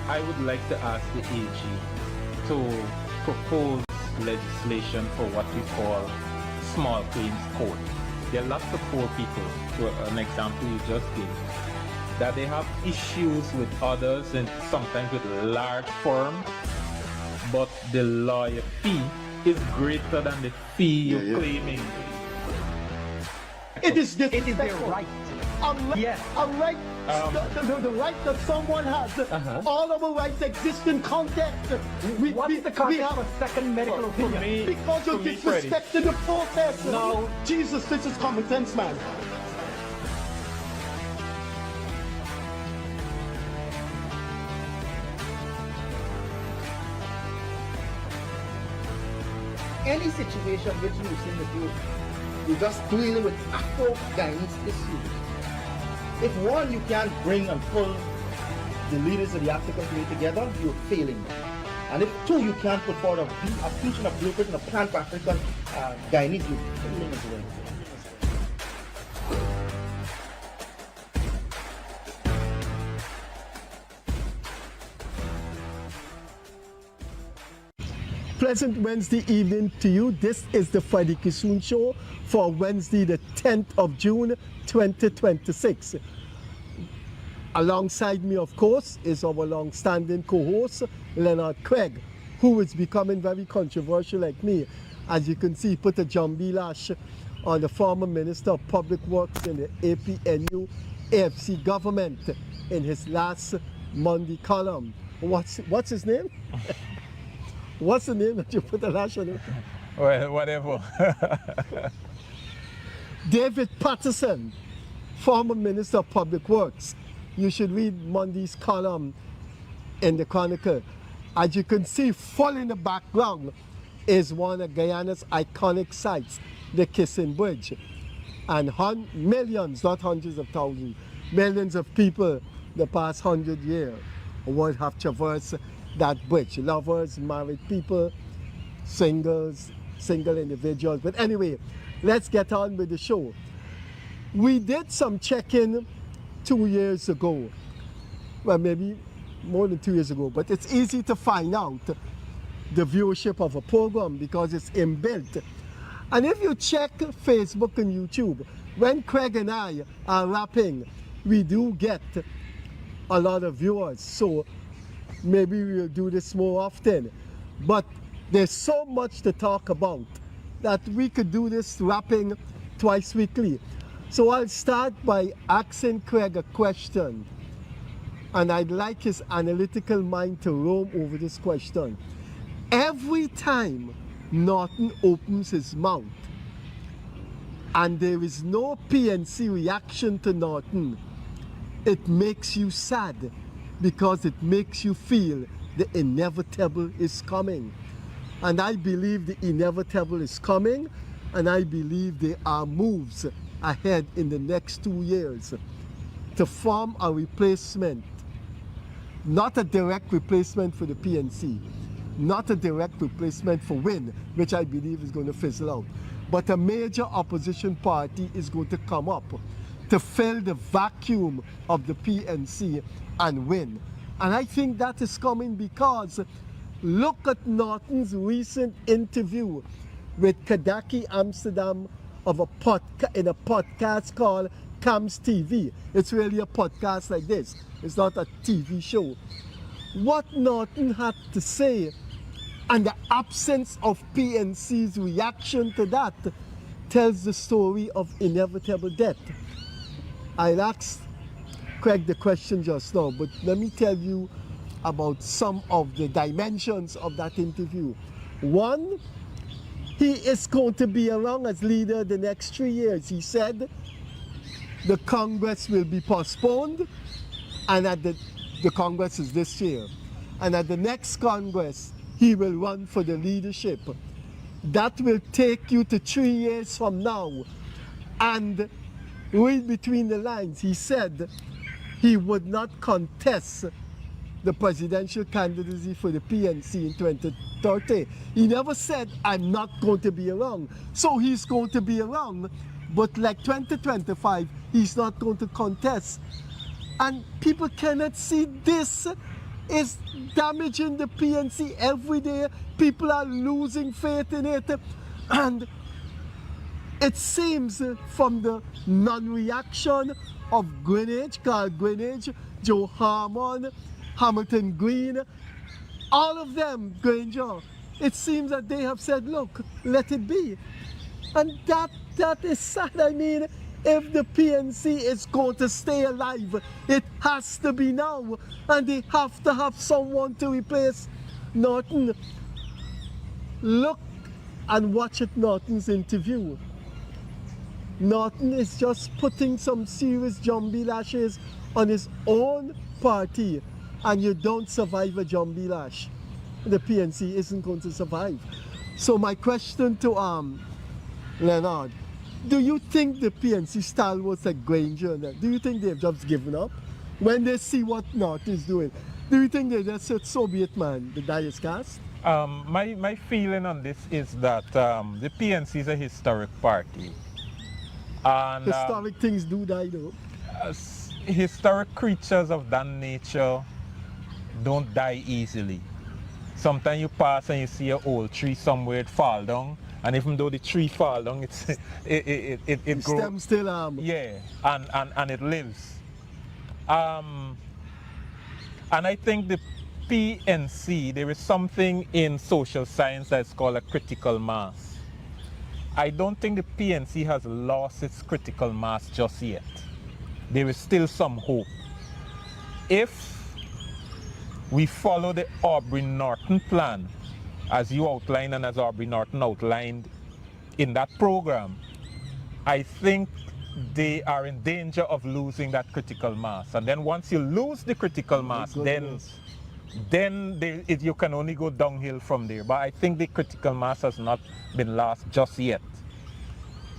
I would like to ask the AG to propose legislation for what we call small claims court. There are lots of poor people, to an example you just gave, that they have issues with others and sometimes with large firms, but the lawyer fee is greater than the fee you're claiming. It is their right. Yes. A right, the right that someone has. All of our rights exist in context. What's the context of a second medical opinion? Because you're disrespecting the process. No. Jesus, this is common sense, man. Any situation which you seem to do, you're just dealing with Afro-Guyanese issues. If one, you can't bring and pull the leaders of the African community together, you're failing. And if two, you can't put forward a vision, a blueprint, and a plan for African Guyanese, you're failing as well. Pleasant Wednesday evening to you. This is the Freddie Kissoon Show for Wednesday, the 10th of June, 2026. Alongside me, of course, is our long-standing co-host, Leonard Craig, who is becoming very controversial like me. As you can see, he put a jumbie lash on the former Minister of Public Works in the APNU AFC government in his last Monday column. What's his name? What's the name that you put the lash on it? Well, whatever. David Patterson, former Minister of Public Works. You should read Monday's column in the Chronicle. As you can see, full in the background is one of Guyana's iconic sites, the Kissoon Bridge. And millions, not hundreds of thousands, millions of people the past 100 years would have traversed that bridge. Lovers, married people, single individuals. But anyway, let's get on with the show. We did some check-in 2 years ago. Well, maybe more than 2 years ago, but it's easy to find out the viewership of a program because it's inbuilt. And if you check Facebook and YouTube, when Craig and I are rapping, we do get a lot of viewers. So maybe we'll do this more often. But there's so much to talk about that we could do this rapping twice weekly. So I'll start by asking Craig a question. And I'd like his analytical mind to roam over this question. Every time Norton opens his mouth and there is no PNC reaction to Norton, it makes you sad because it makes you feel the inevitable is coming. And I believe the inevitable is coming, and I believe there are moves ahead in the next 2 years to form a replacement, not a direct replacement for the PNC, not a direct replacement for WIN, which I believe is going to fizzle out, but a major opposition party is going to come up to fill the vacuum of the PNC and WIN. And I think that is coming because look at Norton's recent interview with Kadaki Amsterdam in a podcast called Cams TV. It's really a podcast like this. It's not a TV show. What Norton had to say and the absence of PNC's reaction to that tells the story of inevitable death. I asked Craig the question just now, but let me tell you about some of the dimensions of that interview. One, he is going to be around as leader the next 3 years. He said the Congress will be postponed, and at the Congress is this year. And at the next Congress, he will run for the leadership. That will take you to 3 years from now. And read between the lines, he said he would not contest the presidential candidacy for the PNC in 2030. He never said, I'm not going to be around. So he's going to be around, but like 2025, he's not going to contest. And people cannot see this is damaging the PNC every day. People are losing faith in it. And it seems from the non-reaction of Greenwich, Carl Greenwich, Joe Harmon, Hamilton Green, all of them, Granger, it seems that they have said, look, let it be. And that is sad. I mean, if the PNC is going to stay alive, it has to be now. And they have to have someone to replace Norton. Look and watch at Norton's interview. Norton is just putting some serious jumbie lashes on his own party, and you don't survive a jumbie lash. The PNC isn't going to survive. So my question to Leonard, do you think the PNC stalwarts like Granger, do you think they've just given up when they see what Norton is doing? Do you think they just said, so be it, man, the die is cast? My feeling on this is that the PNC is a historic party. And, historic things do die though. Historic creatures of that nature don't die easily. Sometimes you pass and you see an old tree somewhere, it fall down, and even though the tree fall down, it grows. Stem still yeah, and it lives. And I think the PNC, there is something in social science that's called a critical mass. I don't think the PNC has lost its critical mass just yet. There is still some hope. If we follow the Aubrey Norton plan, as you outlined and as Aubrey Norton outlined in that program, I think they are in danger of losing that critical mass. And then once you lose the critical mass, then you can only go downhill from there. But I think the critical mass has not been lost just yet.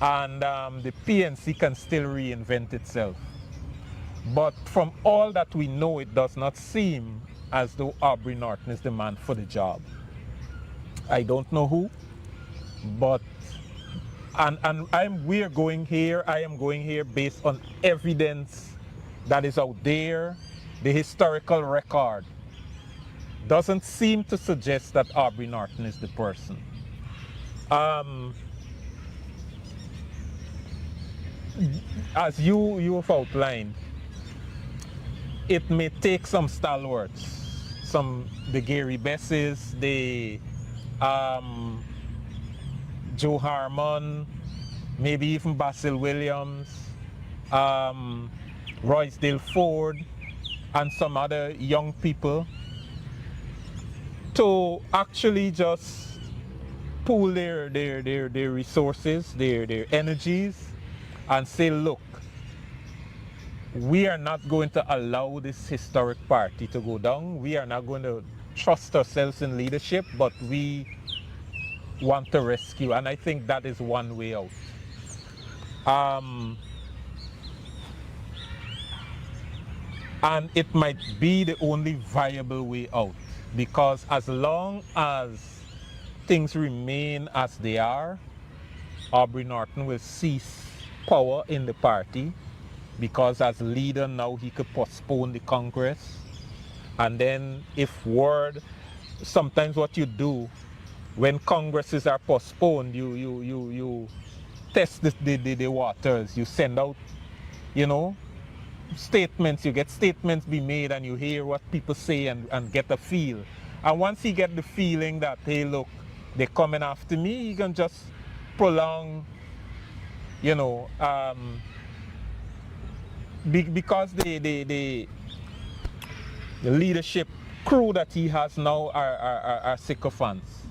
And the PNC can still reinvent itself. But from all that we know, it does not seem as though Aubrey Norton is the man for the job. I don't know who, but I am going here based on evidence that is out there. The historical record doesn't seem to suggest that Aubrey Norton is the person. As you have outlined, it may take some stalwarts, the Gary Besses, the Joe Harmon, maybe even Basil Williams, Roysdale Forde, and some other young people to actually just pool their resources, their energies, and say, look, we are not going to allow this historic party to go down. We are not going to trust ourselves in leadership, but we want to rescue. And I think that is one way out. And it might be the only viable way out, because as long as things remain as they are, Aubrey Norton will cease power in the party, because as leader now he could postpone the Congress. And then if sometimes what you do when Congresses are postponed, you test the waters. You send out, statements. You get statements be made and you hear what people say and get a feel. And once you get the feeling that, hey, look, they're coming after me, you can just prolong, because the leadership crew that he has now are sycophants.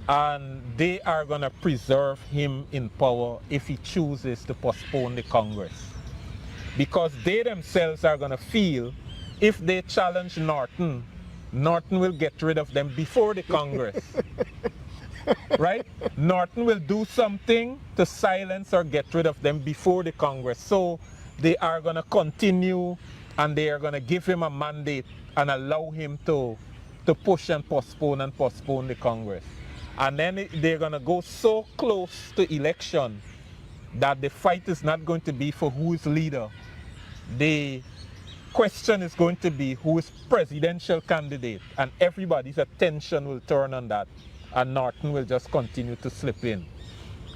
And they are going to preserve him in power if he chooses to postpone the Congress. Because they themselves are going to feel if they challenge Norton, Norton will get rid of them before the Congress. Right? Norton will do something to silence or get rid of them before the Congress. So they are going to continue and they are going to give him a mandate and allow him to push and postpone the Congress. And then they're going to go so close to election that the fight is not going to be for who is leader. The question is going to be who is presidential candidate, and everybody's attention will turn on that, and Norton will just continue to slip in.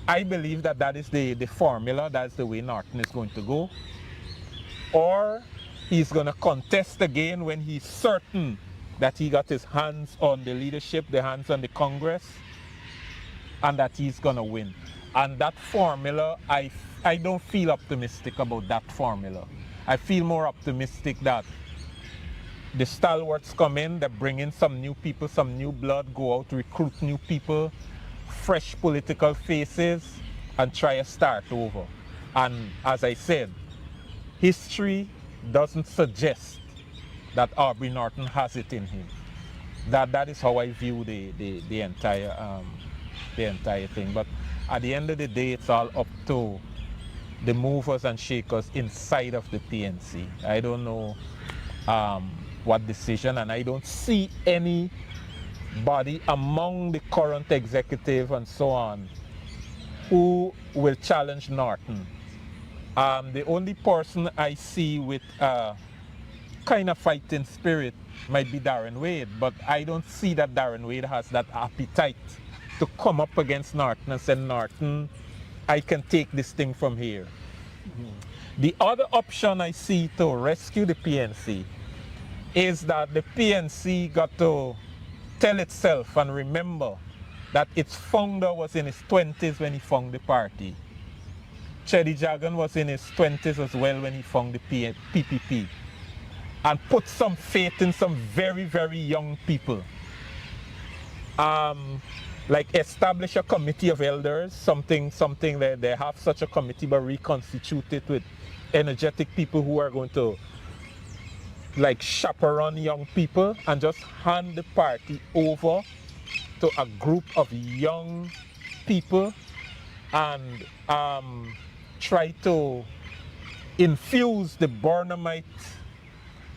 I believe that that is the formula, that's the way Norton is going to go. Or he's going to contest again when he's certain that he got his hands on the leadership, the hands on the Congress, and that he's going to win. And that formula, I don't feel optimistic about that formula. I feel more optimistic that the stalwarts come in, they bring in some new people, some new blood, go out, recruit new people, fresh political faces, and try a start over. And as I said, history doesn't suggest that Aubrey Norton has it in him. That is how I view the entire thing. But at the end of the day, it's all up to the movers and shakers inside of the PNC. I don't know what decision, and I don't see anybody among the current executive and so on who will challenge Norton. The only person I see with kind of fighting spirit might be Darren Wade, but I don't see that Darren Wade has that appetite to come up against Norton and say, Norton, I can take this thing from here. The other option I see to rescue the PNC is that the PNC got to tell itself and remember that its founder was in his 20s when he founded the party. Cheddy Jagan was in his 20s as well when he founded the PPP. And put some faith in some very, very young people. Like establish a committee of elders, something that they have such a committee, but reconstitute it with energetic people who are going to like chaperone young people and just hand the party over to a group of young people and try to infuse the Burnhamite,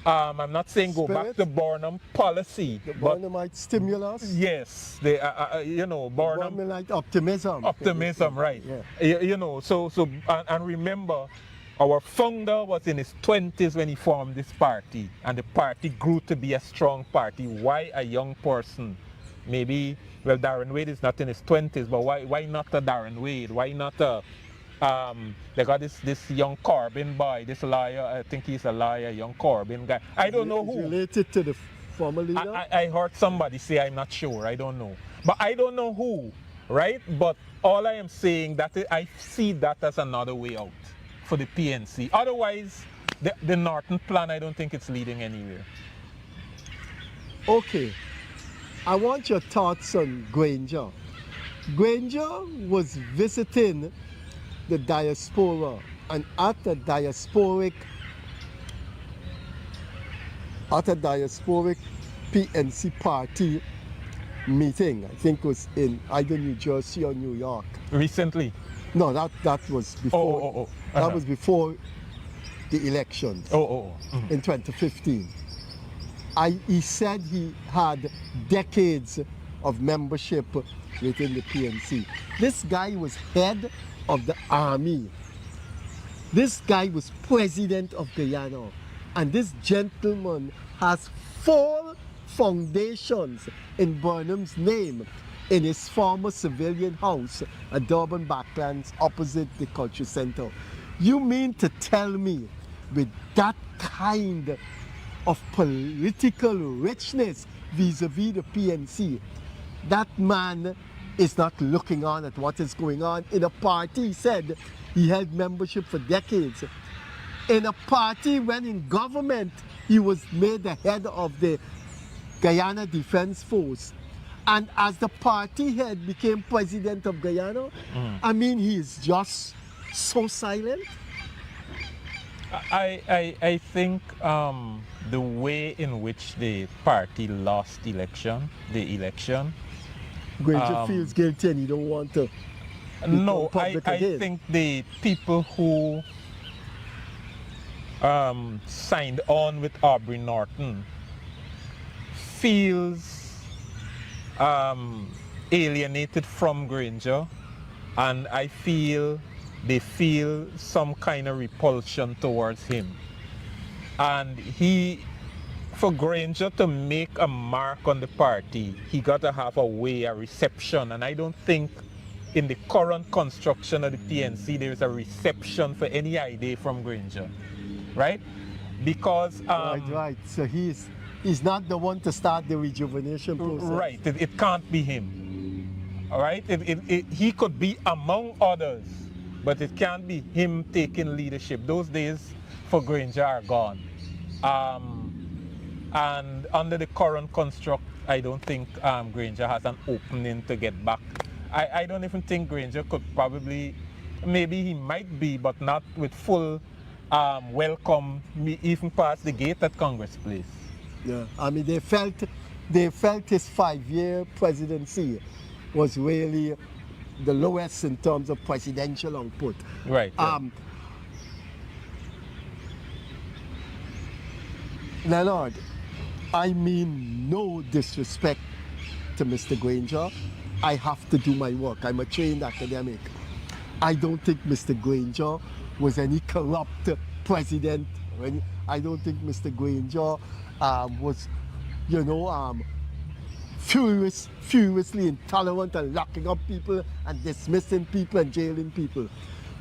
I'm not saying go back to Burnham policy. The Burnhamite stimulus? Yes, Burnham. Burnhamite optimism. Optimism, right. Yeah. So and remember, our founder was in his 20s when he formed this party, and the party grew to be a strong party. Why a young person? Maybe, well, Darren Wade is not in his 20s, but why not a Darren Wade? Why not a, they got this young Corbyn boy, this lawyer, I think he's a lawyer, young Corbyn guy. I don't know who. Related to the former leader? I heard somebody say, I'm not sure, I don't know. But I don't know who, right? But all I am saying that I see that as another way out for the PNC. Otherwise, the Norton plan, I don't think it's leading anywhere. Okay. I want your thoughts on Granger. Granger was visiting the diaspora, and at a diasporic PNC party meeting, I think was in either New Jersey or New York. Recently? No, that was before. That was before the elections. In 2015. He said he had decades of membership within the PNC. This guy was head of the army. This guy was president of Guyana. And this gentleman has 4 foundations in Burnham's name in his former civilian house at Durban Backlands opposite the Culture Center. You mean to tell me with that kind of political richness vis-a-vis the PNC, that man is not looking on at what is going on in a party? He said he held membership for decades. In a party when in government he was made the head of the Guyana Defense Force. And as the party head became president of Guyana, I mean, he is just so silent. I think the way in which the party lost the election, Granger feels guilty and he don't want to. No, I think the people who signed on with Aubrey Norton feels alienated from Granger, and I feel they feel some kind of repulsion towards him. And for Granger to make a mark on the party, he got to have a reception. And I don't think in the current construction of the PNC there is a reception for any idea from Granger, right? Because right. So he's not the one to start the rejuvenation process. Right. It can't be him. All right. He could be among others, but it can't be him taking leadership. Those days for Granger are gone. And under the current construct, I don't think Granger has an opening to get back. I don't even think Granger could probably, maybe he might be, but not with full welcome, even past the gate at Congress Place. Yeah, I mean they felt his 5-year presidency was really the lowest in terms of presidential output. Right. Leonard, I mean no disrespect to Mr. Granger. I have to do my work. I'm a trained academic. I don't think Mr. Granger was any corrupt president. I don't think Mr. Granger was, furiously intolerant and locking up people and dismissing people and jailing people.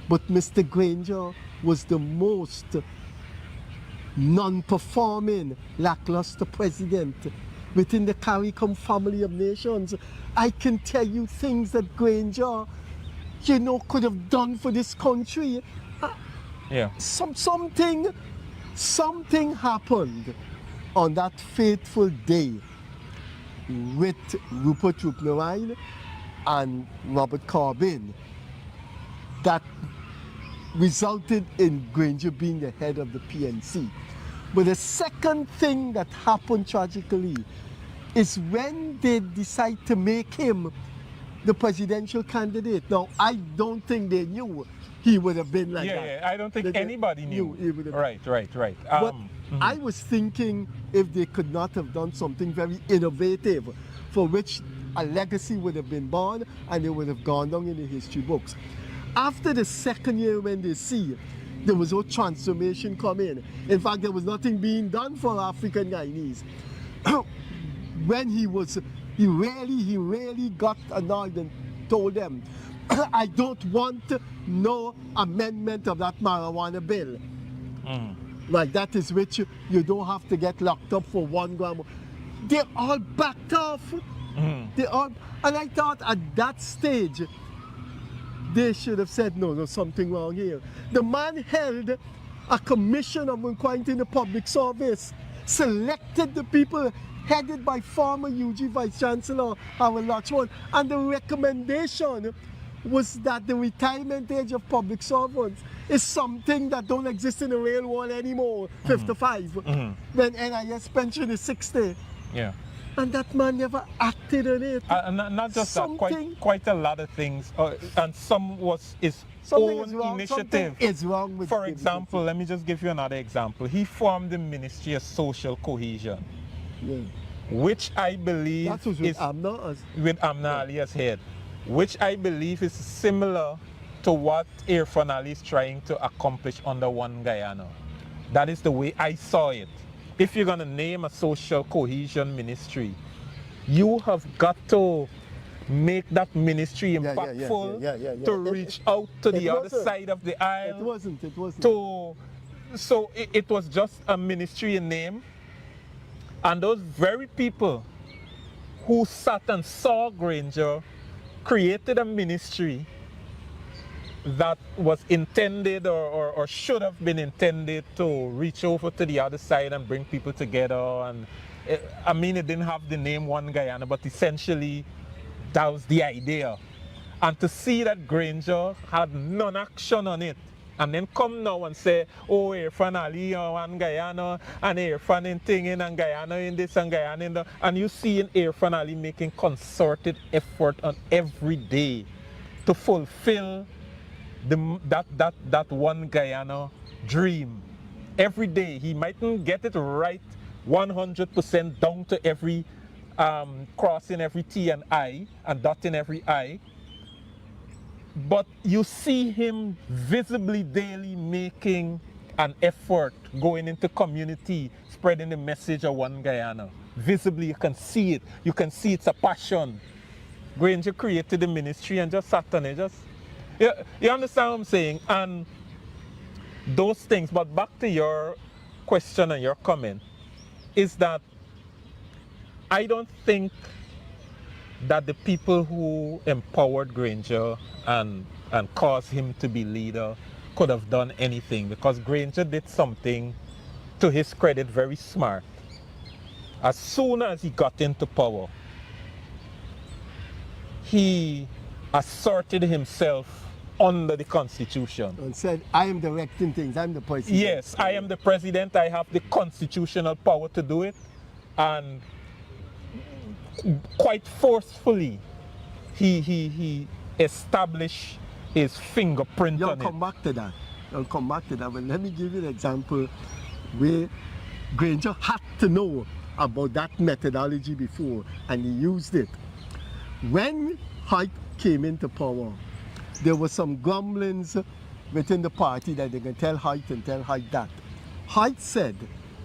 But Mr. Granger was the most non-performing, lackluster president within the CARICOM family of nations. I can tell you things that Granger, could have done for this country. Yeah. Something happened on that fateful day with Rupert Rupnerine and Robert Corbyn that resulted in Granger being the head of the PNC. But the second thing that happened tragically is when they decide to make him the presidential candidate. Now, I don't think they knew he would have been like that. Yeah, I don't think anybody knew. He would have Right. But I was thinking if they could not have done something very innovative for which a legacy would have been born and it would have gone down in the history books. After the second year when they see there was no transformation coming. In fact, there was nothing being done for African Guyanese. When he really got annoyed and told them, I don't want no amendment of that marijuana bill. Like that is which you don't have to get locked up for 1 gram. They all backed off. And I thought at that stage, they should have said, no, there's something wrong here. The man held a commission of inquiry into the public service, selected the people headed by former UG Vice Chancellor Howard Lachman, and the recommendation was that the retirement age of public servants is something that don't exist in the real world anymore, 55, when NIS pension is 60. Yeah. And that man never acted on it. Not just that, quite a lot of things, and some was his own initiative. Something is wrong with. For example, let me just give you another example. He formed the Ministry of Social Cohesion, which I believe that was with Amna Ali as head, which I believe is similar to what Irfan Ali is trying to accomplish under One Guyana. That is the way I saw it. If you're going to name a social cohesion ministry, you have got to make that ministry impactful to reach out to the other side of the aisle. It wasn't. So it was just a ministry in name. And those very people who sat and saw Granger created a ministry that was intended or should have been intended to reach over to the other side and bring people together. And it didn't have the name One Guyana, but essentially that was the idea. And to see that Granger had none action on it, and then come now and say, oh, Irfan Ali and Guyana, and Irfan in thing and Guyana in this and Guyana in that, and you see in Irfan Ali making concerted effort on every day to fulfill that One Guyana dream. Every day he mightn't get it right 100% down to every crossing every T and I and dotting every I, but you see him visibly daily making and effort going into community, spreading the message of One Guyana. Visibly, you can see it. You can see it's a passion. Granger created the ministry and just sat on it. You understand what I'm saying? And those things, but back to your question and your comment, is that I don't think that the people who empowered Granger and caused him to be leader could have done anything, because Granger did something, to his credit, very smart. As soon as he got into power, he asserted himself under the Constitution. And said, I am directing things, I'm the president. Yes, I am the president, I have the constitutional power to do it. And quite forcefully, he established his fingerprint on it. I'll come back to that, but let me give you an example where Granger had to know about that methodology before, and he used it. When Hite came into power, there were some grumblings within the party that they can tell Hite and tell Hite that. Hite said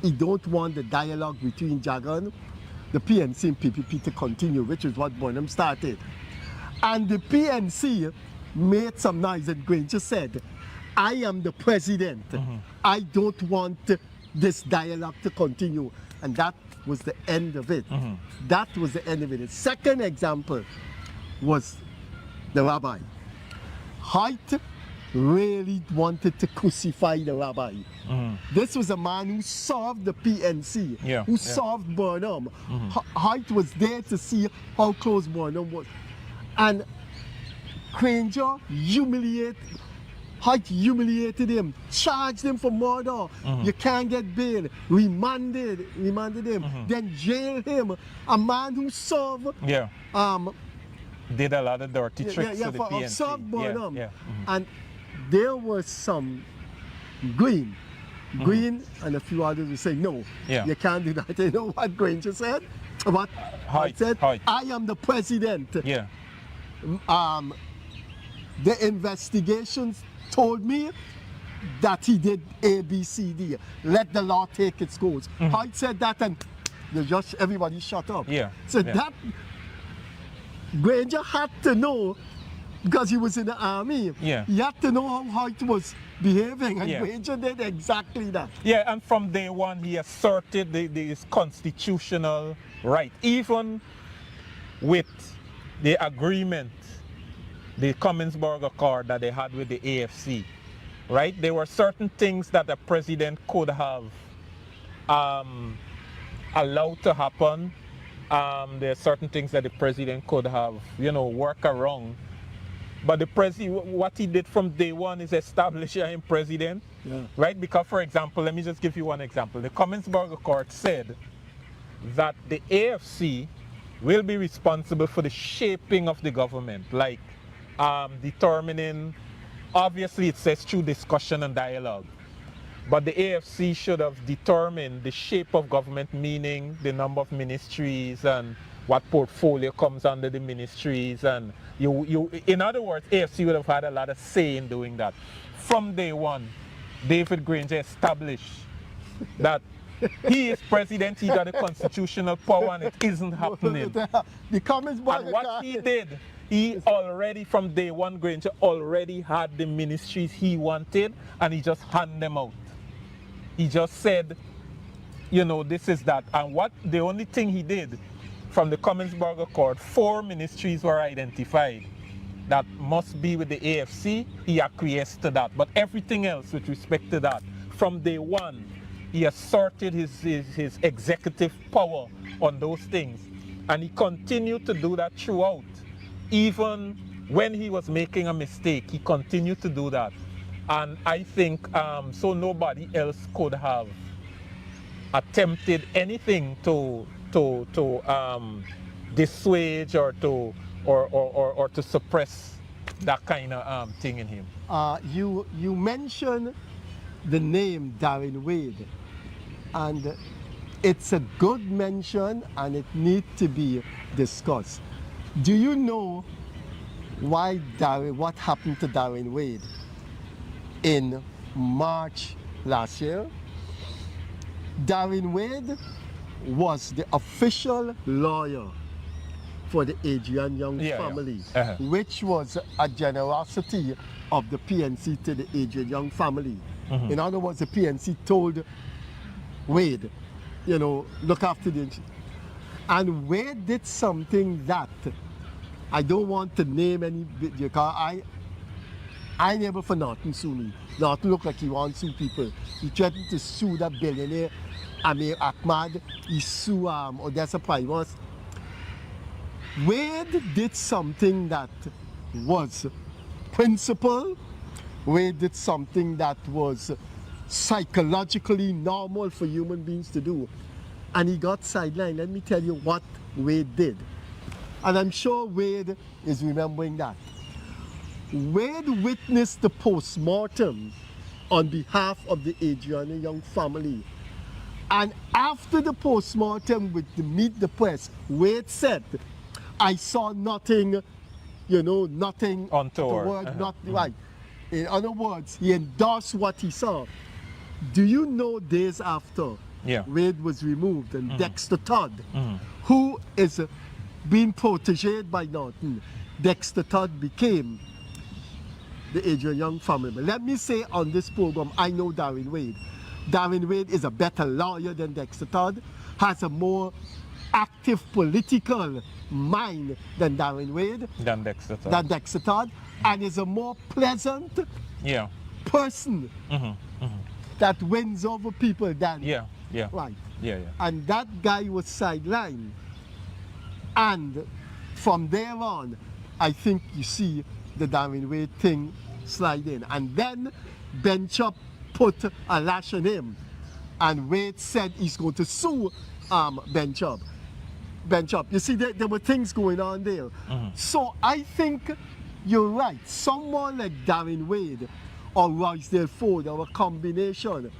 he don't want the dialogue between Jagan, the PNC and PPP to continue, which is what Bonham started. And the PNC made some noise, and Granger said, I am the president. I don't want this dialogue to continue. And that was the end of it. That was the end of it. The second example was the rabbi. Hite really wanted to crucify the rabbi. This was a man who solved the PNC, who solved Burnham. Hite was there to see how close Burnham was. And Granger Hite humiliated him, charged him for murder. You can't get bail. Remanded him, then jailed him. A man who served did a lot of dirty tricks to the PNC. Served Burnham. And there was some Green and a few others who say, no, you can't do that. You know what Granger said? What Hite said? I am the president. The investigations told me that he did A, B, C, D. Let the law take its course. Hite said that, and everybody shut up. That Granger had to know, because he was in the army. He had to know how Hite was behaving, and Granger did exactly that. And from day one, he asserted his constitutional right, even with the agreement, the Commonsburg Accord that they had with the AFC, right? There were certain things that the president could have allowed to happen. There are certain things that the president could have, work around. But the president, what he did from day one is establish him president, right? Because, for example, let me just give you one example. The Commonsburg Accord said that the AFC will be responsible for the shaping of the government, like determining, obviously it says through discussion and dialogue, but the AFC should have determined the shape of government, meaning the number of ministries and what portfolio comes under the ministries, and in other words, AFC would have had a lot of say in doing that. From day one, David Granger established that he is president, he got a constitutional power, and it isn't happening. The Commonsburg and what he did, he already, from day one, Granger already had the ministries he wanted, and he just handed them out. He just said, this is that. And the only thing he did from the Commonsburg Accord, 4 ministries were identified that must be with the AFC. He acquiesced to that. But everything else with respect to that, from day one, he asserted his executive power on those things. And he continued to do that throughout. Even when he was making a mistake, he continued to do that. And I think, so nobody else could have attempted anything to dissuade or to suppress that kind of thing in him. You mentioned the name Darren Wade, and it's a good mention, and it needs to be discussed. Do you know what happened to Darren Wade in March last year, Darren Wade was the official lawyer for the Adrian Young family, which was a generosity of the PNC to the Adrian Young family. In other words, the PNC told Wade, you know, look after the... And Wade did something that I don't want to name any because I never for Norton sue me. Norton looked like he wants to sue people. He threatened to sue that billionaire Amir Ahmad. He sued Odessa Primus. Wade did something that was principle. Wade did something that was psychologically normal for human beings to do. And he got sidelined. Let me tell you what Wade did. And I'm sure Wade is remembering that. Wade witnessed the post-mortem on behalf of the Adriana Young family. And after the post-mortem with the Meet the Press, Wade said, I saw nothing, you know, nothing untoward. Not right. In other words, he endorsed what he saw. Do you know days after Wade was removed and Dexter Todd, who is being protéged by Norton, Dexter Todd became the Adrian Young family. But let me say on this program, I know Darren Wade. Darren Wade is a better lawyer than Dexter Todd, has a more active political mind than Darren Wade, than Dexter Todd, and is a more pleasant person that wins over people than right. And that guy was sidelined. And from there on, I think you see the Darren Wade thing slide in. And then Ben Chop put a lash on him. And Wade said he's going to sue Ben Chop. You see, there were things going on there. So I think you're right. Someone like Darren Wade or Roysdale Forde or a combination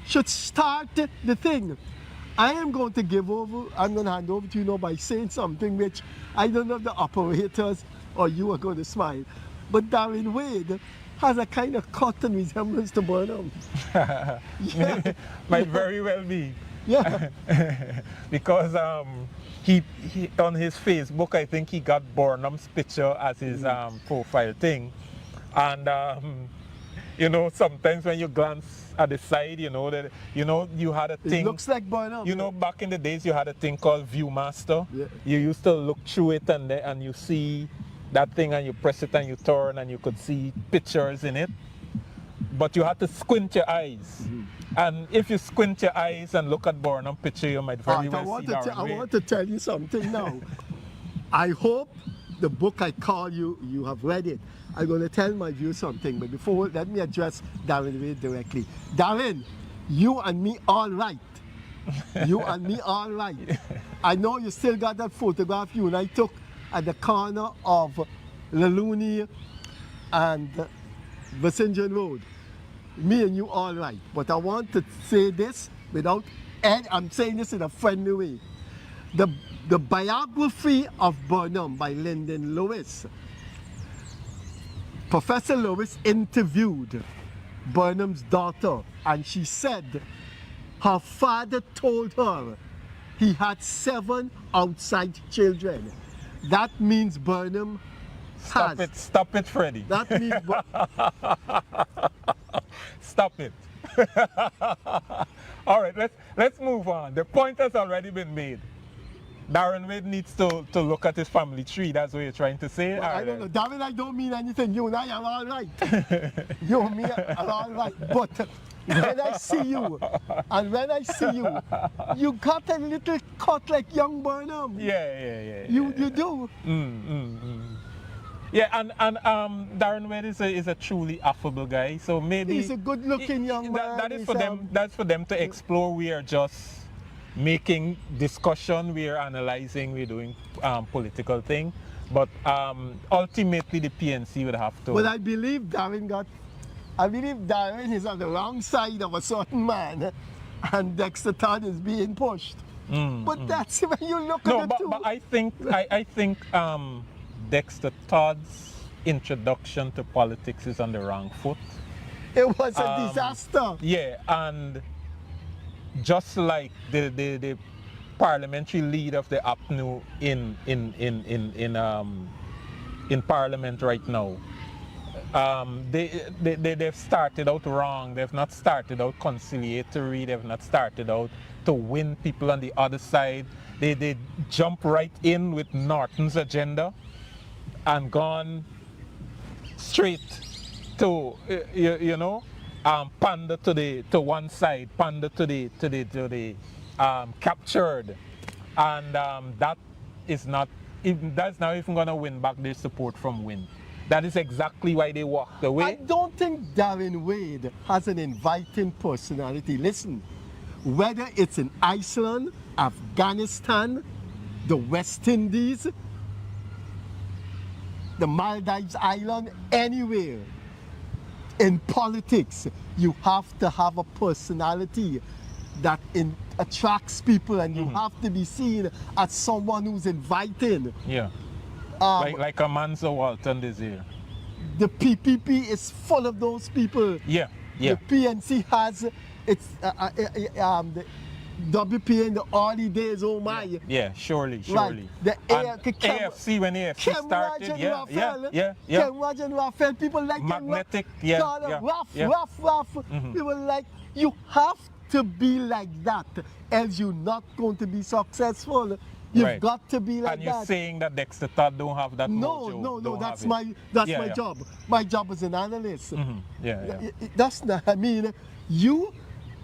should start the thing. I am going to I'm going to hand over to you now by saying something which I don't know if the operators or you are going to smile. But Darren Wade has a kind of cotton resemblance to Burnham. Might very well be. Yeah. Because he on his Facebook, I think he got Burnham's picture as his profile thing. And you know, sometimes when you glance at the side, you know that you had a thing. It looks like Burnham. You know, back in the days, you had a thing called Viewmaster. Yeah. You used to look through it and you see that thing and you press it and you turn and you could see pictures in it. But you had to squint your eyes. And if you squint your eyes and look at Burnham picture, you might very well see Darren Wade. I want to tell you something now. I hope the book I call you have read it. I'm going to tell my viewers something, but before, let me address Darren Wade directly. Darren, you and me all right. You and me all right. I know you still got that photograph you and I took at the corner of Laluni and Vicinjan Road. Me and you all right. But I want to say this without, and I'm saying this in a friendly way. The biography of Burnham by Lyndon Lewis. Professor Lewis interviewed Burnham's daughter and she said her father told her he had 7 outside children. That means Burnham has... Stop it, Freddie. That means... Stop it. All right, let's move on. The point has already been made. Darren Wade needs to look at his family tree. That's what you're trying to say? Well, I don't know. Darren, I don't mean anything. You and I are all right. You and me are all right. But when I see you, you got a little cut like young Burnham. Yeah. You do. Yeah, and Darren Wade is a truly affable guy. So maybe he's a good-looking young man. That is for them. That's for them to explore. We are just making discussion. We are analyzing. We're doing political thing. But ultimately, the PNC would have to. But I believe Darren is on the wrong side of a certain man, and Dexter Todd is being pushed. But that's when you look at the two. But I think Dexter Todd's introduction to politics is on the wrong foot. It was a disaster. Yeah, and just like the parliamentary lead of the APNU in Parliament right now, they've started out wrong. They've not started out conciliatory. They've not started out to win people on the other side. They jump right in with Norton's agenda and gone straight to pander to one side, pander to the captured, and that's not even gonna win back their support from Win. That is exactly why they walked away. I don't think Darren Wade has an inviting personality. Listen, whether it's in Iceland, Afghanistan, the West Indies, the Maldives Island, anywhere, in politics, you have to have a personality that attracts people, and you have to be seen as someone who's inviting. Yeah. Like a Mansa Walton this year. The PPP is full of those people. Yeah, yeah. The PNC has the WP in the early days, oh my. Yeah, surely. Right. The AFC, when AFC started, yeah. Ken Raphael, people like Magnetic, rough. People like, you have to be like that, else you're not going to be successful. You've got to be like that. And you're saying that Dexter Todd don't have that mojo? No, that's my job. My job as an analyst. That's not, I mean, you,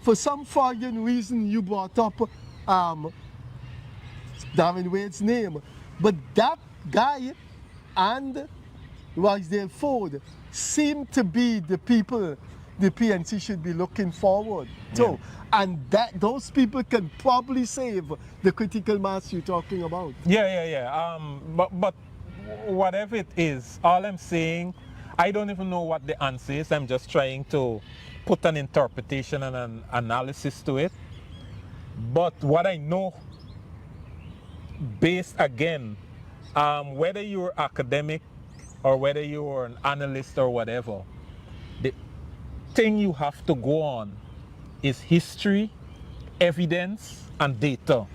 for some foreign reason, you brought up Darren Wade's name, but that guy and Roysdale Forde seem to be the people the PNC should be looking forward to. And that those people can probably save the critical mass you're talking about. But whatever it is, all I'm saying, I don't even know what the answer is. I'm just trying to put an interpretation and an analysis to it. But what I know, based again, whether you're academic or whether you're an analyst or whatever, the thing you have to go on is history, evidence, and data.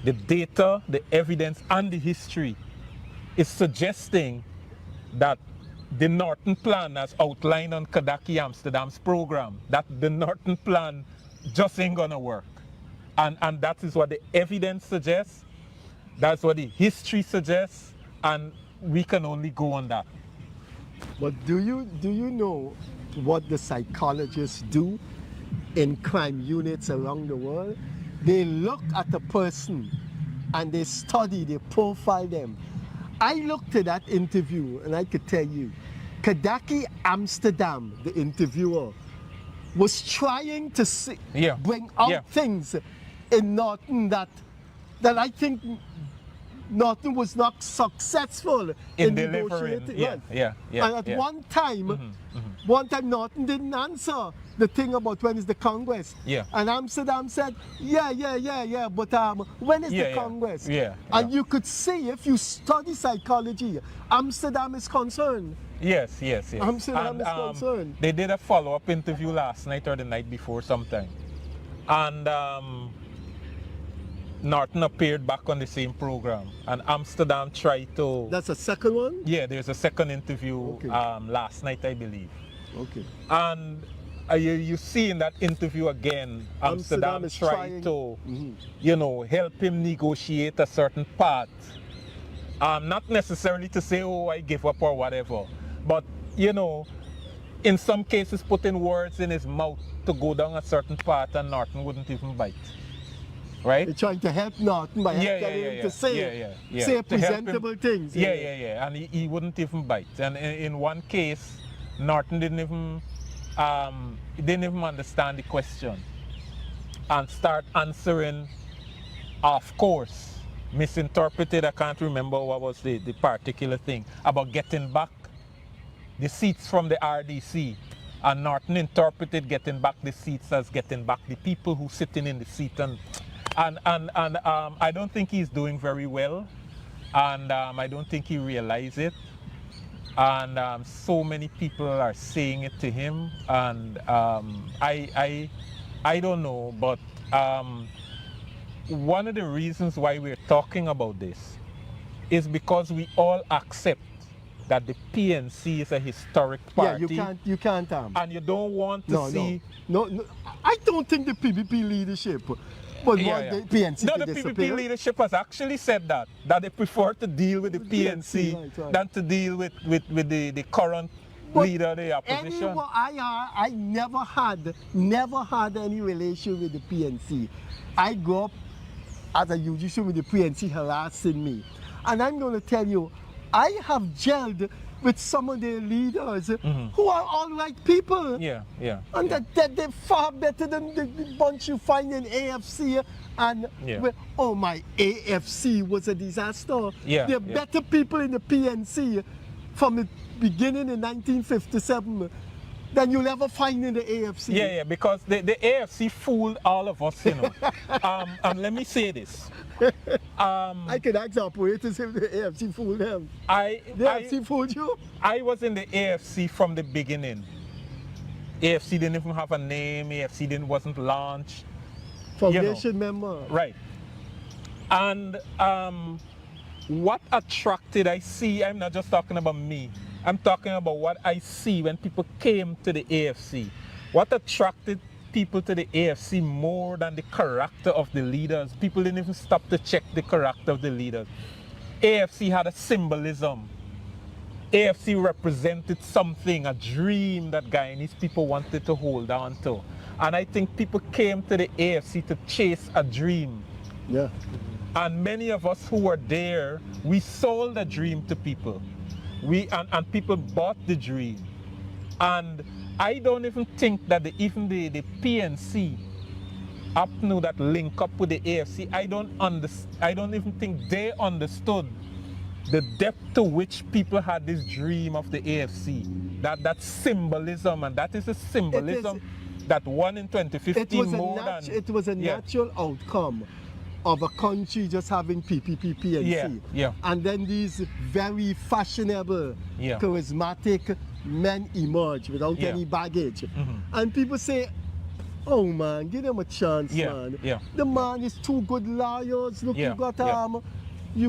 The data, the evidence, and the history is suggesting that the Norton plan, as outlined on Kadaki Amsterdam's program, that the Norton plan just ain't gonna work. And that is what the evidence suggests, that's what the history suggests, and we can only go on that. But do you know what the psychologists do in crime units around the world? They look at a person and they study, they profile them. I looked at that interview and I could tell you, Kadaki Amsterdam, the interviewer, was trying to bring out things in Norton that I think Norton was not successful in negotiating. And at one time, Norton didn't answer the thing about when is the Congress. And Amsterdam said, but when is the Congress? And you could see, if you study psychology, Amsterdam is concerned. Yes. Amsterdam is concerned. They did a follow-up interview last night or the night before sometime. And Norton appeared back on the same program, and Amsterdam tried to... That's a second one? Yeah, there's a second interview last night, I believe. Okay. And you see in that interview again, Amsterdam tried to, help him negotiate a certain part. Not necessarily to say, oh, I give up or whatever, but, in some cases putting words in his mouth to go down a certain path, and Norton wouldn't even bite. Right? They're trying to help Norton by telling him to say presentable things. And he wouldn't even bite. And in one case, Norton didn't even understand the question and start answering, of course, misinterpreted. I can't remember what was the particular thing about getting back the seats from the RDC. And Norton interpreted getting back the seats as getting back the people who sitting in the seat. And I don't think he's doing very well, and I don't think he realizes it. and so many people are saying it to him, and I don't know, but one of the reasons why we're talking about this is because we all accept that the PNC is a historic party. Yeah, you can't. And you don't want to see. No. I don't think the PPP leadership would want the PNC no, to the disappear. PPP leadership has actually said that they prefer to deal with the PNC right. than to deal with the current leader of the opposition. Anyway, I never had any relation with the PNC. I grew up as a youth with the PNC harassing me. And I'm going to tell you, I have gelled with some of their leaders who are all right people. Yeah. And that they're far better than the bunch you find in AFC. And oh, my AFC was a disaster. There are better people in the PNC from the beginning in 1957 than you'll ever find in the AFC. Yeah, because the AFC fooled all of us, you know. And let me say this. I can ask operators if the AFC fooled them. The AFC fooled you? I was in the AFC from the beginning. AFC didn't even have a name. AFC wasn't launched. Foundation member. Right. And what attracted, I'm not just talking about me. I'm talking about what I see when people came to the AFC. What attracted people to the AFC more than the character of the leaders? People didn't even stop to check the character of the leaders. AFC had a symbolism. AFC represented something, a dream that Guyanese people wanted to hold on to. And I think people came to the AFC to chase a dream. Yeah. And many of us who were there, we sold a dream to people. And people bought the dream. And I don't even think that even the PNC up now that link up with the AFC, I don't even think they understood the depth to which people had this dream of the AFC. That symbolism, and that is a symbolism that won in 2015 it was a natural outcome of a country just having PPP, PNC. Yeah. And then these very fashionable, charismatic men emerge without any baggage. And people say, oh man, give them a chance, man. The man is two good lawyers. Look, you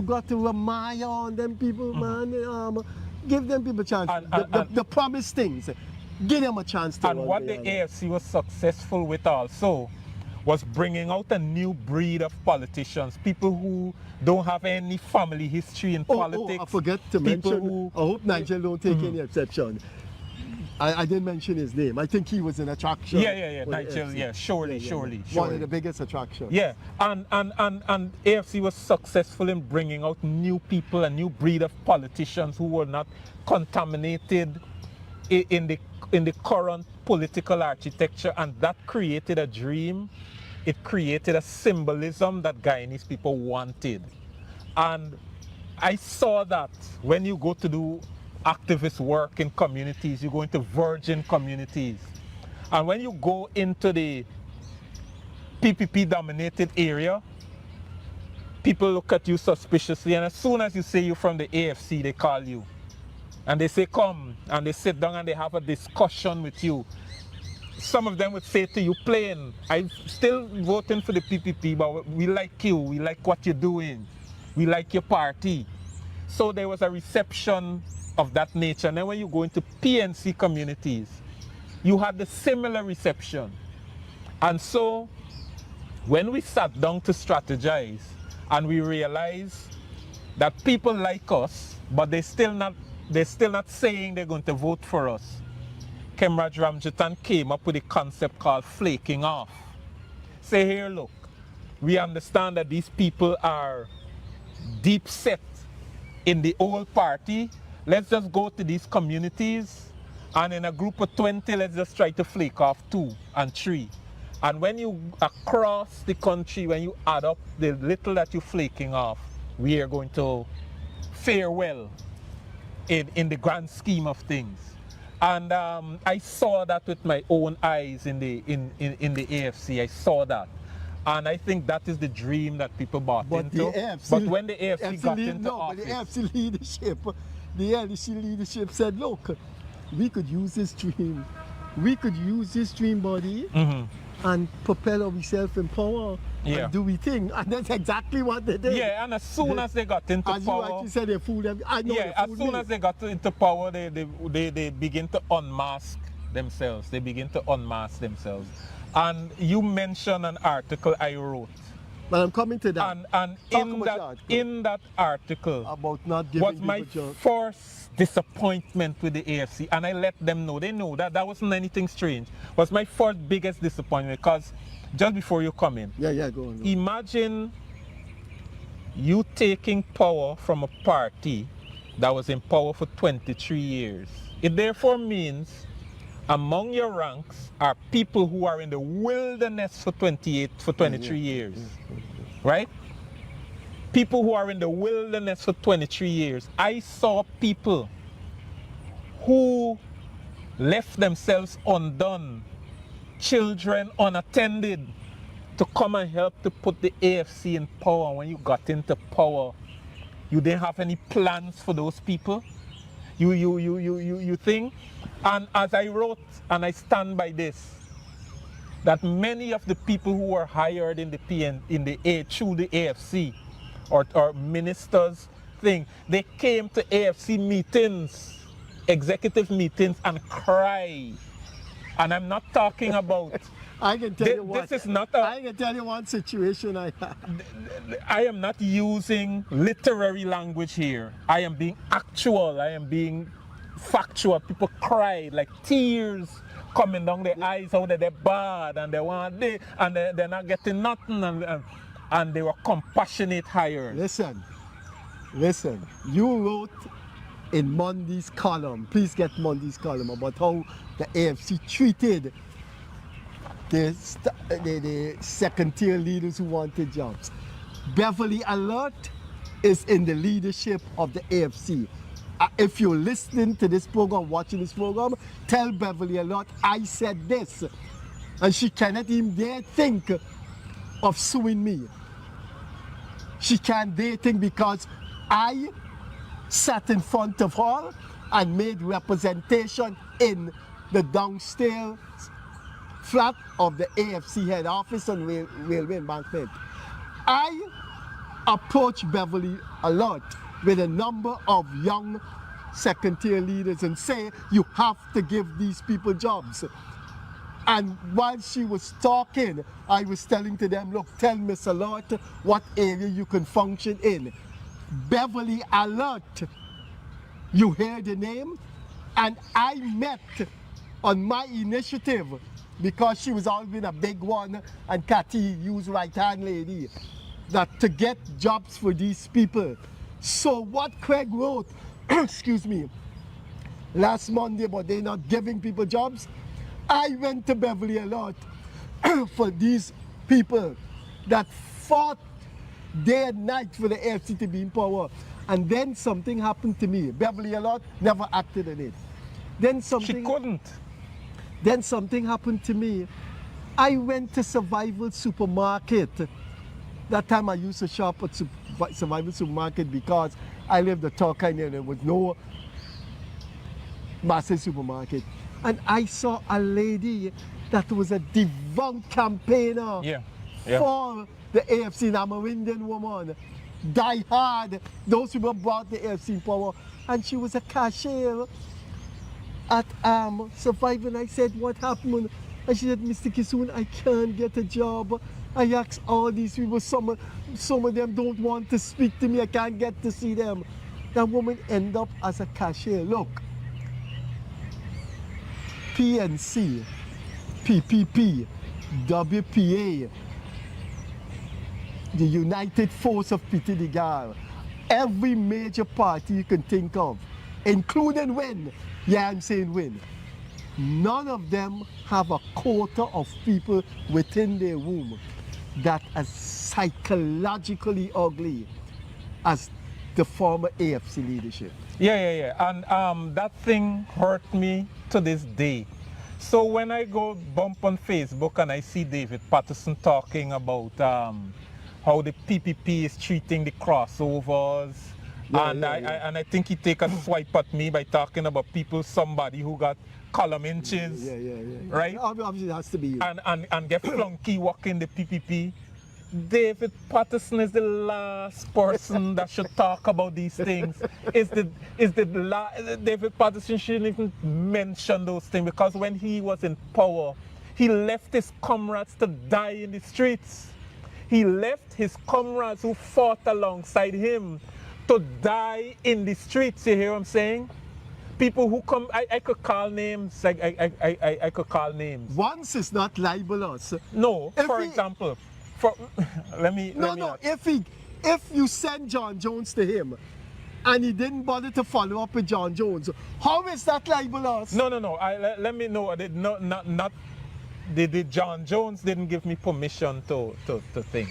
got to rely on them people, man. Give them people a chance. The promised things, give them a chance to. And what the AFC was successful with also was bringing out a new breed of politicians, people who don't have any family history in politics. I forget to mention, I hope Nigel don't take any exception. I didn't mention his name. I think he was an attraction. Nigel, surely. One of the biggest attractions. Yeah, and AFC was successful in bringing out new people, a new breed of politicians who were not contaminated in the current political architecture, and that created a dream. It created a symbolism that Guyanese people wanted. And I saw that when you go to do activist work in communities, you go into virgin communities. And when you go into the PPP dominated area, people look at you suspiciously, and as soon as you say you're from the AFC, they call you. And they say, come, and they sit down and they have a discussion with you. Some of them would say to you, plain, I'm still voting for the PPP, but we like you, we like what you're doing, we like your party. So there was a reception of that nature. And then when you go into PNC communities, you had the similar reception. And so when we sat down to strategize and we realized that people like us, but they're still not saying they're going to vote for us, Kemraj Ramjitan came up with a concept called flaking off. Say, here, look, we understand that these people are deep set in the old party. Let's just go to these communities, and in a group of 20, let's just try to flake off 2 and 3. And when you across the country, when you add up the little that you're flaking off, we are going to fare well in the grand scheme of things. And I saw that with my own eyes in the AFC. I saw that. And I think that is the dream that people bought into. But when the AFC got into office... But the AFC leadership the LDC leadership said, look, we could use this dream. We could use this dream body and propel ourselves in power and do we think. And that's exactly what they did. Yeah, and as soon as they got into as power... As you actually said, they fooled them. I know as soon as they got into power, they begin to unmask themselves. They begin to unmask themselves. And you mentioned an article I wrote. But I'm coming to that. And in that article about not giving was my jobs. first disappointment with the AFC, and I let them know. They know that wasn't anything strange. Was my first biggest disappointment, because just before you come in, go on. Imagine you taking power from a party that was in power for 23 years. It therefore means among your ranks are people who are in the wilderness for 23 years, right? People who are in the wilderness for 23 years. I saw people who left themselves undone, children unattended, to come and help to put the AFC in power. When you got into power, you didn't have any plans for those people. You think? And as I wrote, and I stand by this, that many of the people who were hired in the through the AFC or ministers thing, they came to AFC meetings, executive meetings, and cry. And I'm not talking about I can tell you what. This is not I can tell you one situation I had. I am not using literary language here. I am being actual. I am being factual. People cried, like tears coming down their eyes, how they're bad and they want this, and they're not getting nothing, and they were compassionate hires. Listen. You wrote in Monday's column, please get Monday's column, about how the AFC treated the second-tier leaders who wanted jobs. Beverly Alert is in the leadership of the AFC. If you're listening to this program, watching this program, tell Beverly Alert I said this. And she cannot even dare think of suing me. She can't dare think, because I sat in front of her and made representation in the downstairs flat of the AFC head office on Railway Embankment. I approached Beverly Alert with a number of young second-tier leaders and say, you have to give these people jobs. And while she was talking, I was telling to them, look, tell Miss Alert what area you can function in. Beverly Alert, you hear the name? And I met on my initiative, because she was always a big one, and Cathy used right-hand lady, that to get jobs for these people. So what Craig wrote, excuse me, last Monday about they not giving people jobs, I went to Beverly Alert for these people that fought day and night for the AFC to be in power. And then something happened to me. Beverly Alert never acted on it. Then something... She couldn't. Then something happened to me. I went to Survival Supermarket. That time I used to shop at Survival Supermarket because I lived at Torquay and there was no massive supermarket. And I saw a lady that was a devout campaigner for the AFC, an Amerindian woman, die hard. Those people brought the AFC in power. And she was a cashier at Survival. And I said, what happened? And she said, Mr. Kissoon, I can't get a job. I asked all these people, some of them don't want to speak to me. I can't get to see them. That woman ended up as a cashier. Look, PNC, PPP, WPA, the United Force of Pity the Gal, every major party you can think of, including WIN. Yeah, I'm saying WIN. None of them have a quota of people within their womb that are psychologically ugly as the former AFC leadership. Yeah. And that thing hurt me to this day. So when I go bump on Facebook and I see David Patterson talking about how the PPP is treating the crossovers And I think he take a swipe at me by talking about somebody who got column inches. Right? Obviously, it has to be you. And get flunky work in the PPP. David Patterson is the last person that should talk about these things. David Patterson shouldn't even mention those things, because when he was in power, he left his comrades to die in the streets. He left his comrades who fought alongside him to die in the streets. You hear what I'm saying? People who come, I could call names. I could call names. Once is not libelous. No, for example. If you send John Jones to him and he didn't bother to follow up with John Jones, how is that libelous? No. Let me know. John Jones didn't give me permission to think.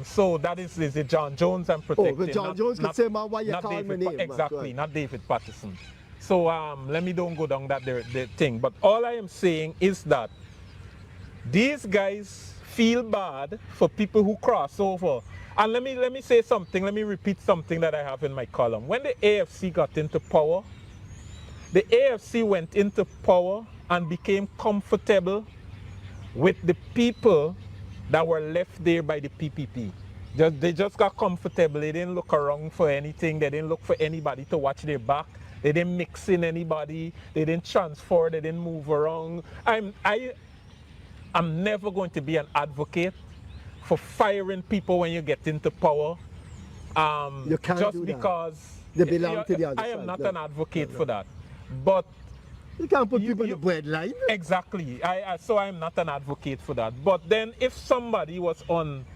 So that is it John Jones I'm protecting. But John Jones could say, man, why you calling my name? Exactly, not David Patterson. So let me don't go down that the thing. But all I am saying is that these guys feel bad for people who cross over. And let me say something, let me repeat something that I have in my column. When the AFC got into power, the AFC went into power and became comfortable with the people that were left there by the PPP. They just got comfortable. They didn't look around for anything. They didn't look for anybody to watch their back. They didn't mix in anybody. They didn't transfer. They didn't move around. I'm never going to be an advocate for firing people when you get into power. You can't just do because that. They belong to the other I am side. not an advocate for that. But you can't put people in the breadline. Exactly. So I'm not an advocate for that. But then if somebody was on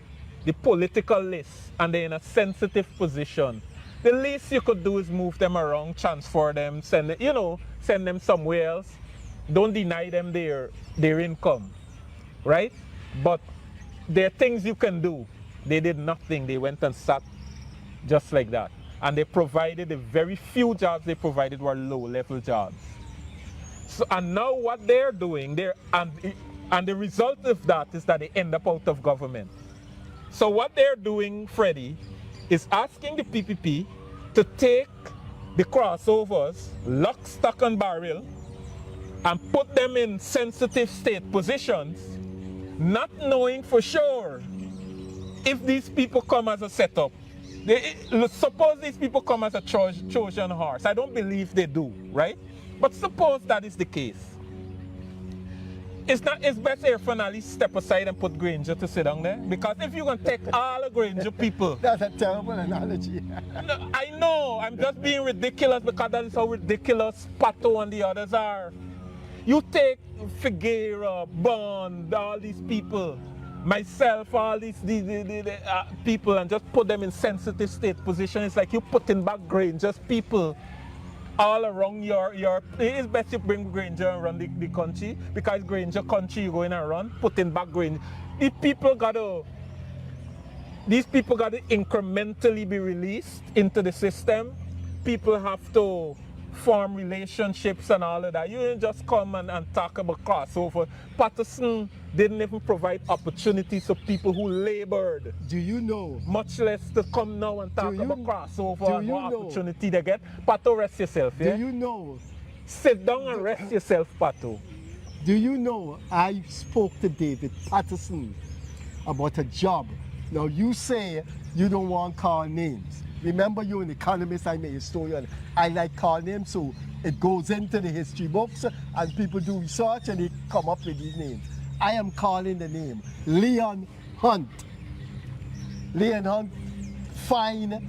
the political list and they're in a sensitive position, the least you could do is move them around, transfer them, send them somewhere else. Don't deny them their income. Right? But there are things you can do. They did nothing. They went and sat just like that. And they provided, the very few jobs they provided were low-level jobs. So, and now what they're doing, and the result of that is that they end up out of government. So what they're doing, Freddie, is asking the PPP to take the crossovers, lock, stock, and barrel, and put them in sensitive state positions, not knowing for sure if these people come as a setup. Suppose these people come as a Trojan horse. I don't believe they do, right? But suppose that is the case. It's better if an at least step aside and put Granger to sit down there. Because if you're going to take all the Granger people... That's a terrible analogy. No, I know, I'm just being ridiculous because that is how ridiculous Pato and the others are. You take Figueira, Bond, all these people, myself, all these people, and just put them in sensitive state position. It's like you putting back Granger's people all around your it's best you bring Granger and run the country, because Granger country you go in and run, putting back Granger. These people gotta incrementally be released into the system. People have to form relationships and all of that. You didn't just come and talk about crossover. Patterson didn't even provide opportunities for people who labored. Do you know? Much less to come now and talk about crossover and what opportunity they get. Pato, rest yourself, yeah? Do you know? Sit down and rest yourself, Pato. Do you know I spoke to David Patterson about a job? Now you say you don't want to call names. Remember, you're an economist, I'm a historian. I like call names, so it goes into the history books and people do research and they come up with these names. I am calling the name Leon Hunt. Leon Hunt, fine,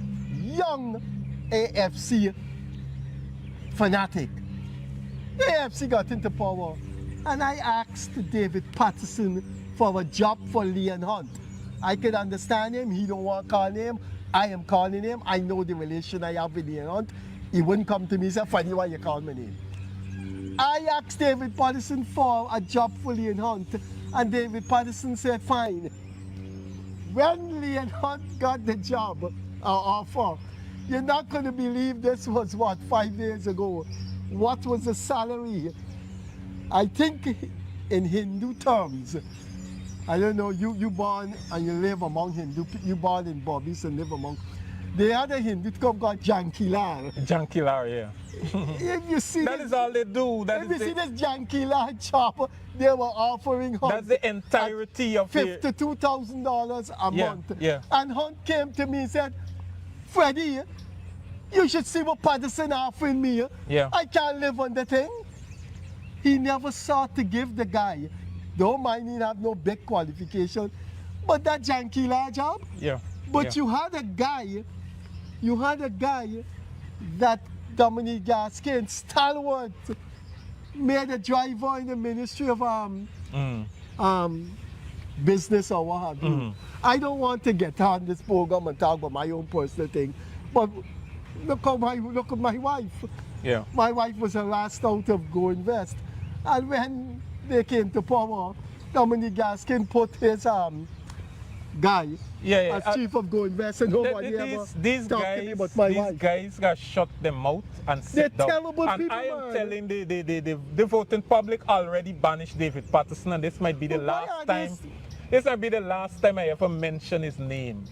young AFC fanatic. The AFC got into power and I asked David Patterson for a job for Leon Hunt. I could understand him, he don't want to call him. I am calling him. I know the relation I have with Leon Hunt. He wouldn't come to me and say, "Funny why you call my name." I asked David Patterson for a job for Leon Hunt, and David Patterson said, "Fine." When Leon Hunt got the job offer, you're not going to believe this was, 5 years ago. What was the salary? I think in Hindu terms, I don't know, you born and you live among Hindu, you born in Bobbies and live among. the other Hindu club got Jankilar. Jankilar, yeah. If you see That this, is all they do. That if is you see it. this Jankilar chopper, they were offering Hunt That's the entirety of it. $52,000 a Yeah, month. yeah. And Hunt came to me and said, Freddie, you should see what Patterson offering me. Yeah. I can't live on the thing. He never sought to give the guy, don't mind he have no big qualification, but that Jankilar job. Yeah. But yeah. you had a guy that Dominic Gaskin, stalwart, made a driver in the Ministry of Business or what have you. I don't want to get on this program and talk about my own personal thing, but look at my wife. Yeah. My wife was the last out of Go Invest, and when they came to power, Dominic Gaskin put his guy as chief of Go Invest, and nobody ever these talked to me about my wife. These guys got shut them out and sit They're down. terrible and people, I am man. telling the voting public already banished David Patterson, and this might be the But why last are time. This might be the last time I ever mention his name,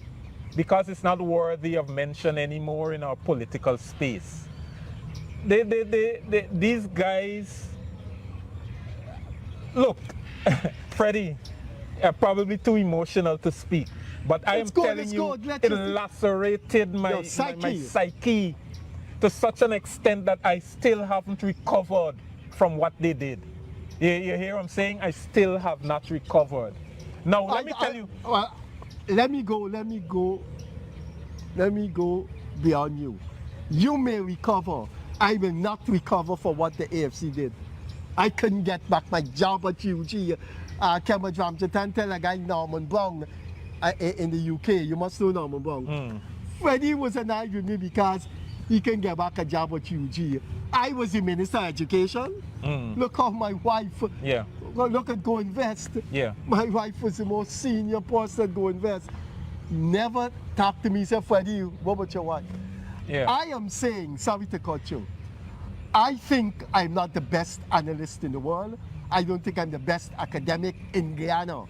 because it's not worthy of mention anymore in our political space. These guys. Look, Freddie, probably too emotional to speak, but I am telling you, it lacerated my psyche to such an extent that I still haven't recovered from what they did. You hear what I'm saying? I still have not recovered. Now, let me tell you. Let me go beyond you. You may recover. I will not recover for what the AFC did. I couldn't get back my job at UG. Cambridge Ramshaw tell a guy Norman Brown in the UK. You must know Norman Brown. Freddie was annoyed with me because he can get back a job at UG. I was the Minister of Education. Look how my wife, look at Go Invest. Yeah. My wife was the most senior person at Go Invest. Never talked to me, said, Freddie, what about your wife? Yeah. I am saying, sorry to cut you, I think I'm not the best analyst in the world. I don't think I'm the best academic in Guyana.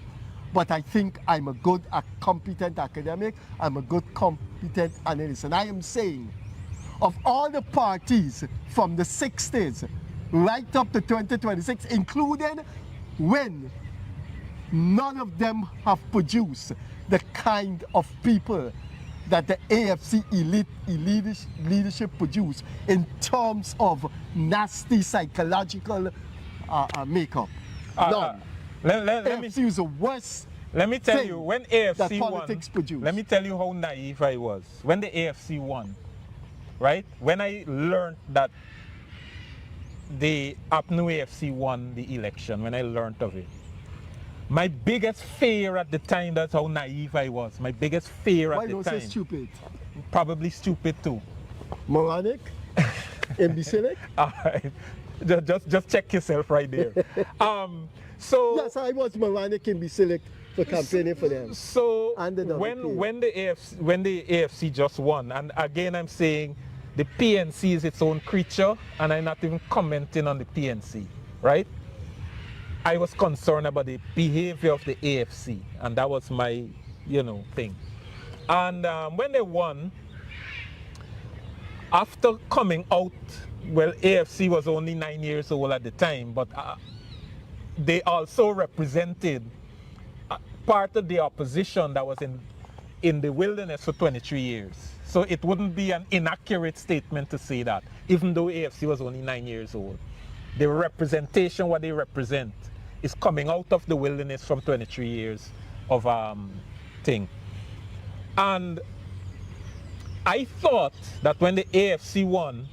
But I think I'm a good, competent academic. I'm a good, competent analyst. And I am saying, of all the parties from the 60s right up to 2026, including when none of them have produced the kind of people that the AFC leadership produced in terms of nasty psychological makeup. None. AFC is the worst. Let me tell you, when AFC won, produced. let me tell you how naive I was. When the AFC won, right? When I learned that the APNU AFC won the election, when I learned of it, my biggest fear at the time, that's how naive I was. My biggest fear at the time. Why don't say stupid? Probably stupid too. Moronic? Imbecilic? All right. Just check yourself right there. So yes, I was moronic, imbecilic for campaigning for them. So when the AFC just won, and again I'm saying the PNC is its own creature, and I'm not even commenting on the PNC, right? I was concerned about the behavior of the AFC, and that was my, thing. And when they won, after coming out, well, AFC was only 9 years old at the time, but they also represented part of the opposition that was in the wilderness for 23 years. So it wouldn't be an inaccurate statement to say that, even though AFC was only 9 years old. The representation, what they represent, is coming out of the wilderness from 23 years of thing. And I thought that when the AFC won,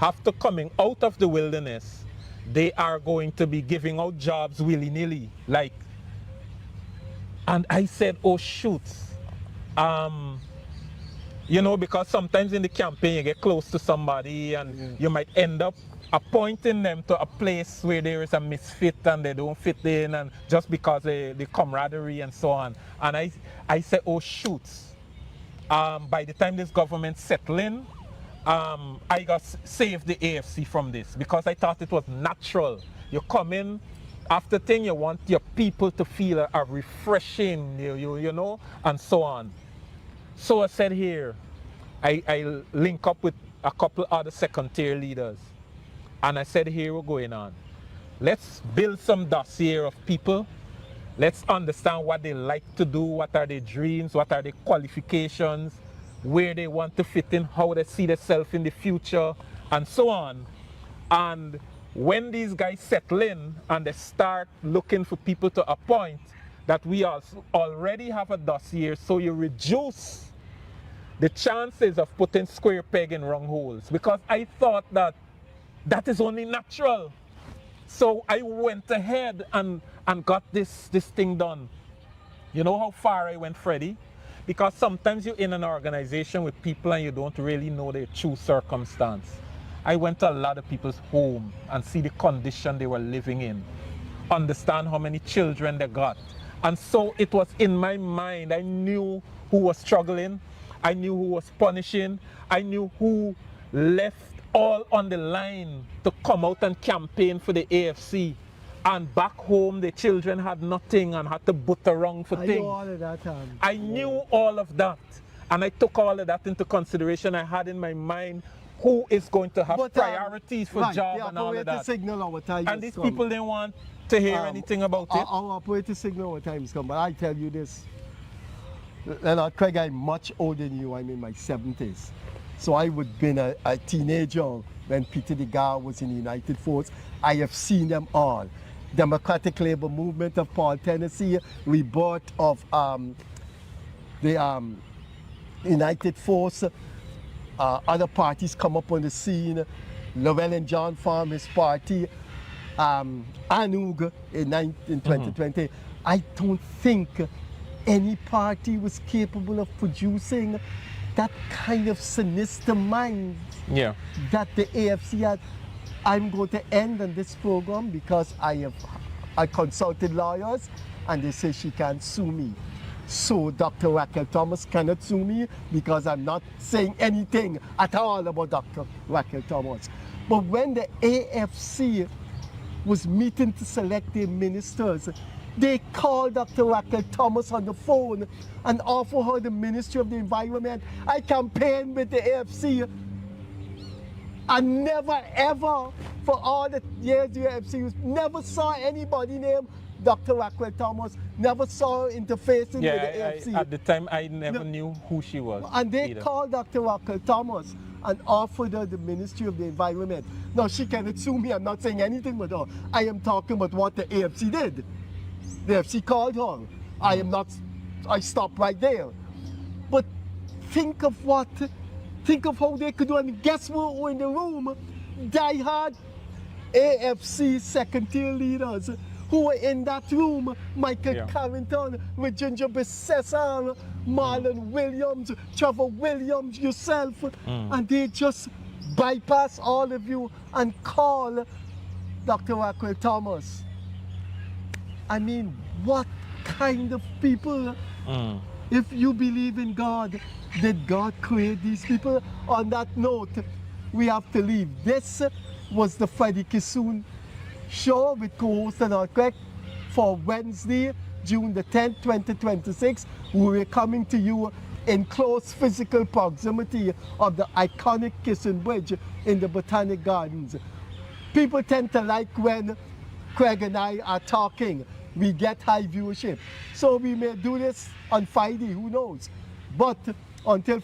after coming out of the wilderness, they are going to be giving out jobs willy-nilly. And I said, oh shoot. Because sometimes in the campaign you get close to somebody and you might end up appointing them to a place where there is a misfit and they don't fit in, and just because the camaraderie and so on. And I said, oh shoot. By the time this government settled in, I got saved the AFC from this, because I thought it was natural. You come in, after thing, you want your people to feel a refreshing, and so on. So I said here, I link up with a couple other second-tier leaders, and I said, here we're going on. Let's build some dossier of people. Let's understand what they like to do, what are their dreams, what are their qualifications, where they want to fit in, how they see themselves in the future, and so on. And when these guys settle in and they start looking for people to appoint, that we also already have a dossier, so you reduce the chances of putting square peg in round holes, because I thought that that is only natural. So I went ahead and got this thing done. You know how far I went, Freddie? Because sometimes you're in an organization with people and you don't really know their true circumstance. I went to a lot of people's home and see the condition they were living in, understand how many children they got. And so it was in my mind. I knew who was struggling, I knew who was punishing, I knew who left all on the line to come out and campaign for the AFC. And back home, the children had nothing and had to boot around for things. I know all of that. I knew all of that. And I took all of that into consideration. I had in my mind who is going to have priorities for job and all of that. Signal our time and these people didn't want to hear anything about it. Our operator signal our time is come. But I tell you this, Leonard, Craig, I'm much older than you. I'm in my 70s. So I would have been a teenager when Peter DeGar was in the United Force. I have seen them all. Democratic Labor Movement of Paul, Tennessee, rebirth of the United Force. Other parties come up on the scene. Llewellyn John formed his party. Anug in 2020. I don't think any party was capable of producing that kind of sinister mind that the AFC had. I'm going to end on this program because I consulted lawyers and they say she can't sue me. So Dr. Raquel Thomas cannot sue me because I'm not saying anything at all about Dr. Raquel Thomas. But when the AFC was meeting to select their ministers, they called Dr. Raquel Thomas on the phone and offered her the Ministry of the Environment. I campaigned with the AFC. I never ever, for all the years the AFC, never saw anybody named Dr. Raquel Thomas, never saw her interfacing with the AFC. At the time, I never knew who she was. And they called Dr. Raquel Thomas and offered her the Ministry of the Environment. Now, she cannot sue me. I'm not saying anything about her. I am talking about what the AFC did. The AFC called her. I stopped right there. But think of how they could do, and guess what were in the room? Die-hard AFC second-tier leaders who were in that room. Michael Carrington, Ginger Cesar, Marlon Williams, Trevor Williams, yourself, and they just bypass all of you and call Dr. Raquel Thomas. I mean, what kind of people? If you believe in God, did God create these people? On that note, we have to leave. This was the Freddie Kissoon show with co-host Leonard Craig for Wednesday, June the 10th, 2026. We are coming to you in close physical proximity of the iconic Kissoon Bridge in the Botanic Gardens. People tend to like when Craig and I are talking. We get high viewership. So we may do this on Friday, who knows? But until